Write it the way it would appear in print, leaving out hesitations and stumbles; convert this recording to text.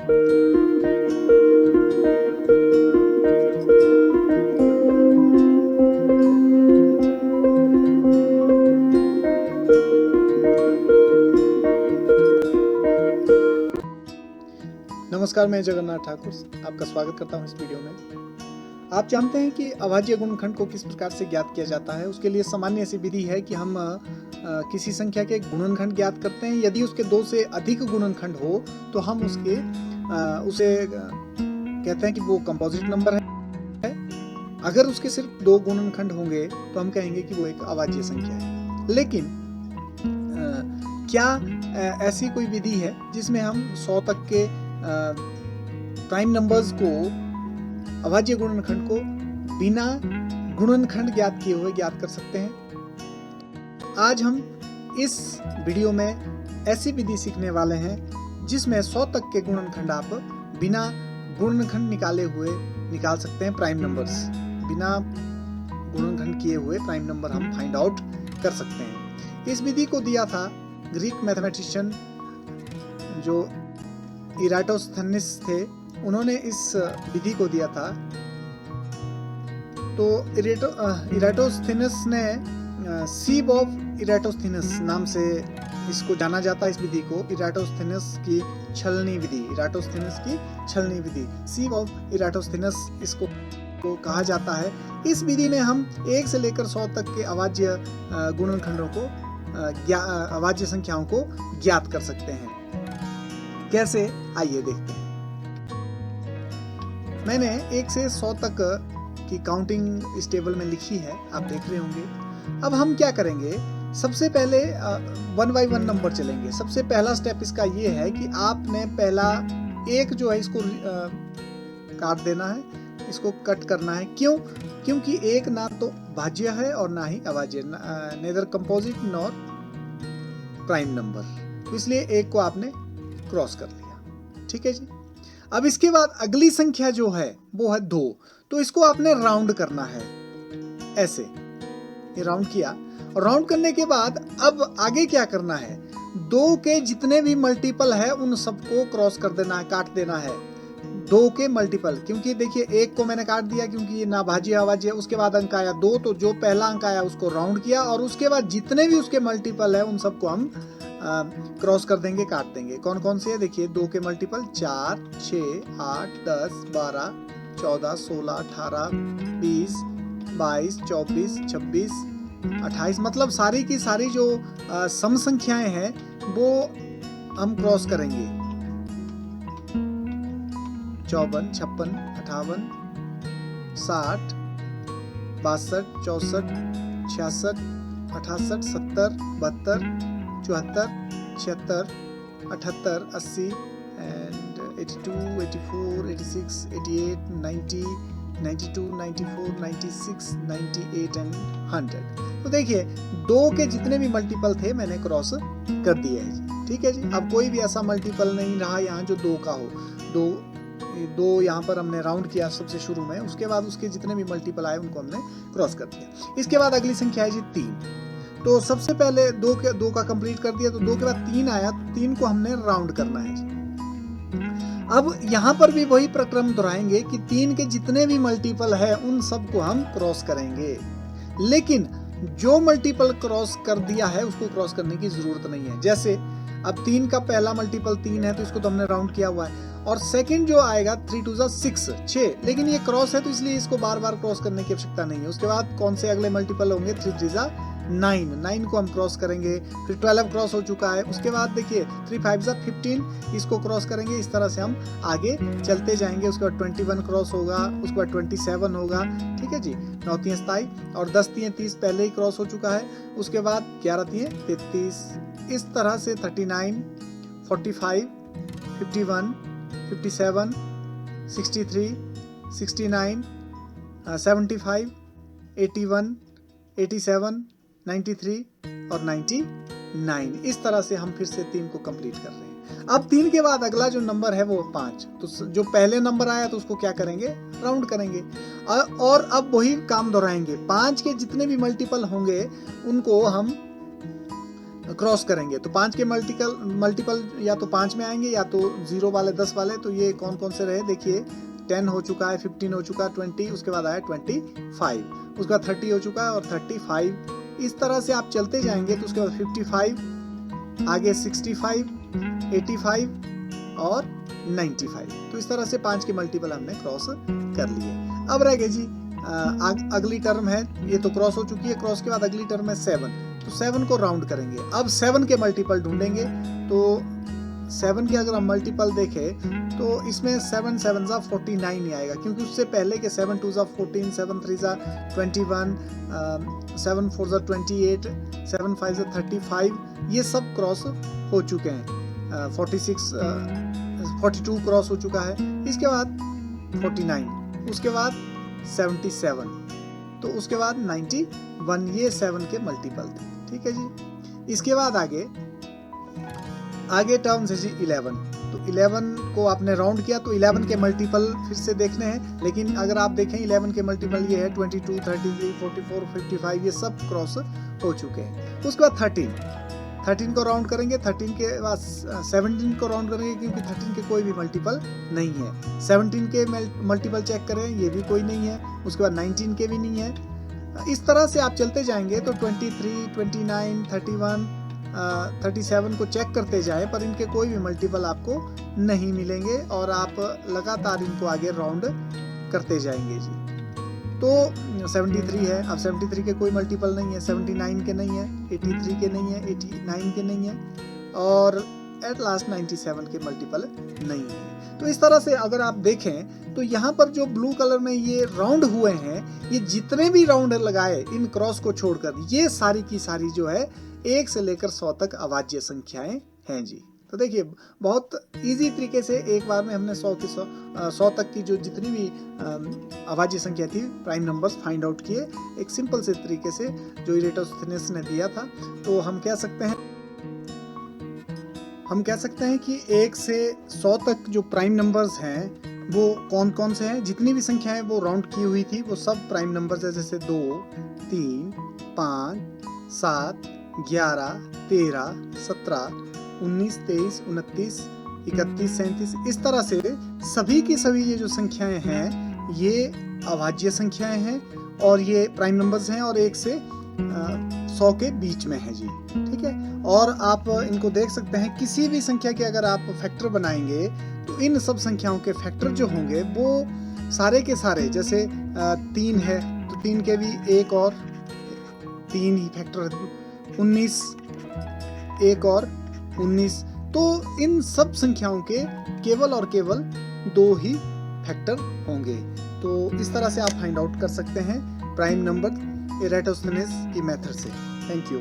नमस्कार, मैं जगन्नाथ ठाकुर आपका स्वागत करता हूं इस वीडियो में। आप जानते हैं कि अभाज्य गुणनखंड को किस प्रकार से ज्ञात किया जाता है। उसके लिए सामान्य ऐसी विधि है कि हम किसी संख्या के गुणनखंड ज्ञात करते हैं। यदि उसके 2 से अधिक गुणनखंड हो तो हम उसे कहते हैं कि वो कंपोजिट नंबर है। अगर उसके सिर्फ 2 गुणनखंड होंगे तो हम कहेंगे कि वो एक अभाज्य संख्या है। लेकिन क्या ऐसी कोई विधि है जिसमें हम 100 तक के प्राइम नंबर्स को, अभाज्य गुणनखंड को बिना गुणनखंड ज्ञात किए हुए ज्ञात कर सकते हैं? आज हम इस वीडियो में ऐसी विधि सीखने वाले हैं जिसमें 100 तक के गुणनखंड आप बिना गुणनखंड निकाले हुए निकाल सकते हैं। प्राइम नंबर्स बिना गुणनखंड किए हुए प्राइम नंबर हम फाइंड आउट कर सकते हैं। इस विधि को दिया था ग्रीक मैथमेटिशियन जो इराटोस्थेनिस थे, उन्होंने इस विधि को दिया था। तो इराटोस्थेनिस ने सीप ऑफ इराटोस्थेनिस नाम से इसको जाना जाता है। इस विधि को इराटोस्थेनिस की छलनी विधि, इराटोस्थेनिस की छलनी विधि, सीप ऑफ इराटोस्थेनिस इसको कहा जाता है। इस विधि में हम 1 से लेकर 100 तक के अभाज्य गुणनखंडों को, अभाज्य संख्याओं को ज्ञात कर सकते हैं। कैसे, आइए देखते हैं। मैंने 1 से 100 तक की काउंटिंग इस टेबल में लिखी है, आप देख रहे होंगे। अब हम क्या करेंगे, सबसे पहले 1 बाय 1 नंबर चलेंगे। सबसे पहला स्टेप इसका ये है कि आपने पहला 1 जो है इसको काट देना है, इसको कट करना है। क्यों? क्योंकि 1 ना तो भाज्य है और ना ही अभाज्य, neither composite nor prime number, तो इसलिए 1 को आपने क्रॉस कर लिया। ठीक है जी। अब इसके बाद अगली संख्या जो है वो है 2, तो इसको आपने राउंड करना है। ऐसे ये राउंड किया, और राउंड करने के बाद अब आगे क्या करना है, 2 के जितने भी मल्टीपल है उन सबको क्रॉस कर देना है, काट देना है। 2 के मल्टीपल, क्योंकि देखिए 1 को मैंने काट दिया क्योंकि ये ना भाज्य अभाज्य। उसके बाद अंक आया 2, तो जो पहला अंक आया उसको राउंड किया, और उसके बाद जितने भी उसके मल्टीपल है उन सबको हम क्रॉस कर देंगे, काट देंगे। कौन कौन से है देखिए, 2 के मल्टीपल 4, 6, 8, 10, 12, 14, 16, 18, 20, 22, 24, 26, 28, मतलब सारी की सारी जो सम संख्याएं हैं वो हम क्रॉस करेंगे। 54, 56, 58, 60, 62, 64, 66, 68, 70, 72, 74, 76, 78, 80 and 82, 84, 86, 88, 90, 92, 94, 96, 98 and 100। तो देखिए 2 के जितने भी मल्टीपल थे मैंने क्रॉस कर दिए हैं जी। ठीक है जी। अब कोई भी ऐसा मल्टीपल नहीं रहा यहाँ जो 2 का हो। 2 यहाँ पर हमने राउंड किया सबसे शुरू में, उसके बाद उसके जितने भी मल्टीपल आए उनको हमने क्रॉस कर दिया। इसके बाद अगली संख्या है जी 3। तो सबसे पहले 2 का कंप्लीट कर दिया, तो 2 के बाद 3 आया, तो 3 को हमने राउंड करना है। अब यहाँ पर भी वही प्रक्रम दोहराएंगे कि 3 के जितने भी मल्टीपल है उन सबको हम क्रॉस करेंगे। लेकिन जो मल्टीपल क्रॉस कर दिया है उसको क्रॉस करने की जरूरत नहीं है। जैसे अब 3 का पहला मल्टीपल 3 है तो इसको तो हमने राउंड किया हुआ है, और सेकंड जो आएगा 3 2 6, लेकिन ये क्रॉस है तो इसलिए इसको बार बार क्रॉस करने की आवश्यकता नहीं है। उसके बाद कौन से अगले मल्टीपल होंगे, 3 3 9 को हम क्रॉस करेंगे। फिर 12 क्रॉस हो चुका है। उसके बाद देखिए 3 5 15, इसको क्रॉस करेंगे। इस तरह से हम आगे चलते जाएंगे। उसके बाद 21 क्रॉस होगा, उसके बाद 27 होगा। ठीक है जी। 9 3 27 और 10 3 30 पहले ही क्रॉस हो चुका है। उसके बाद 11 3 33, इस तरह से 39, 45, 51, 57, 63, 69, 75, 81, 87, 93 और 99। इस तरह से हम फिर से 3 को कंप्लीट कर रहे हैं। अब 3 के बाद अगला जो नंबर है वो 5, तो जो पहले नंबर आया तो उसको क्या करेंगे, राउंड करेंगे, और अब वही काम दोहराएंगे। 5 के जितने भी मल्टीपल होंगे उनको हम क्रॉस करेंगे तो 5 के मल्टीपल या तो 5 में आएंगे या तो 0 वाले 10 वाले। तो ये कौन कौन से रहे देखिए, 10 हो चुका है, 15 हो चुका है, 20, उसके बाद आया 25, उसके बाद 30 हो चुका है और 35। इस तरह से आप चलते जाएंगे तो उसके बाद 55, आगे 65, 85 और 95। तो इस तरह से 5 के मल्टीपल हमने क्रॉस कर लिए। अब रह गए जी अगली टर्म है, ये तो क्रॉस हो चुकी है। क्रॉस के बाद अगली टर्म है 7, तो 7 को राउंड करेंगे। अब 7 के मल्टीपल ढूंढेंगे। तो 7 के अगर हम मल्टीपल देखें तो इसमें 7 7 ज़ा 49 ही आएगा, क्योंकि उससे पहले के 7 2 ज़ा 14, 7 3 ज़ा 21, 7 4 ज़ा 28, 7 5 ज़ा 35, ये सब क्रॉस हो चुके हैं। 42 क्रॉस हो चुका है। इसके बाद 49, उसके बाद 77, तो उसके बाद 91, ये 7 के मल्टीपल थे। ठीक है जी। इसके बाद आगे टर्म्स है जी 11। तो 11 को आपने राउंड किया तो 11 के मल्टीपल फिर से देखने हैं, लेकिन अगर आप देखें 11 के मल्टीपल ये है 22, 33, 44, 55, ये सब क्रॉस हो चुके हैं। उसके बाद 13 को राउंड करेंगे। 13 के बाद 17 को राउंड करेंगे, क्योंकि 13 के कोई भी मल्टीपल नहीं है। 17 के मल्टीपल चेक करें, ये भी कोई नहीं है। उसके बाद 19 के भी नहीं है। इस तरह से आप चलते जाएंगे तो 23, 29, 31, 37 को चेक करते जाएं, पर इनके कोई भी मल्टीपल आपको नहीं मिलेंगे और आप लगातार इनको आगे राउंड करते जाएंगे जी। तो 73 है, अब 73 के कोई मल्टीपल नहीं है, 79 के नहीं है, 83 के नहीं है, 89 के नहीं है और एट लास्ट 97 के मल्टीपल नहीं है। तो इस तरह से अगर आप देखें तो यहाँ पर जो ब्लू कलर में ये राउंड हुए हैं, ये जितने भी राउंड लगाए इन क्रॉस को छोड़कर, ये सारी की सारी जो है 1 से लेकर 100 तक अवाज्य संख्याएं हैं जी। तो देखिए बहुत इजी तरीके से एक बार में हमने 100 तक की जो जितनी भी अवाज्य संख्या थी, प्राइम नंबर्स फाइंड आउट किए एक सिंपल से तरीके से जो इरेटोस्थेनेस ने दिया था। तो हम कह सकते हैं कि 1 से 100 तक जो प्राइम नंबर्स हैं वो कौन कौन से हैं। जितनी भी संख्याएं वो राउंड की हुई थी वो सब प्राइम नंबर्स है, जैसे 2, 3, 5, 7, 11, 13, 17, 19, 23, 29, 31, 37। इस तरह से सभी की सभी ये जो संख्याएं हैं ये अभाज्य संख्याएं हैं और ये प्राइम नंबर्स हैं और 1 से 100 के बीच में है जी। ठीक है। और आप इनको देख सकते हैं, किसी भी संख्या के अगर आप फैक्टर बनाएंगे तो इन सब संख्याओं के फैक्टर जो होंगे वो सारे के सारे, जैसे 3 है तो 3 के भी 1 और 3 ही फैक्टर, 19 1 और 19, तो इन सब संख्याओं के केवल और केवल 2 ही फैक्टर होंगे। तो इस तरह से आप फाइंड आउट कर सकते हैं प्राइम नंबर इरेटोस्थेनेस की मेथड से। Thank you.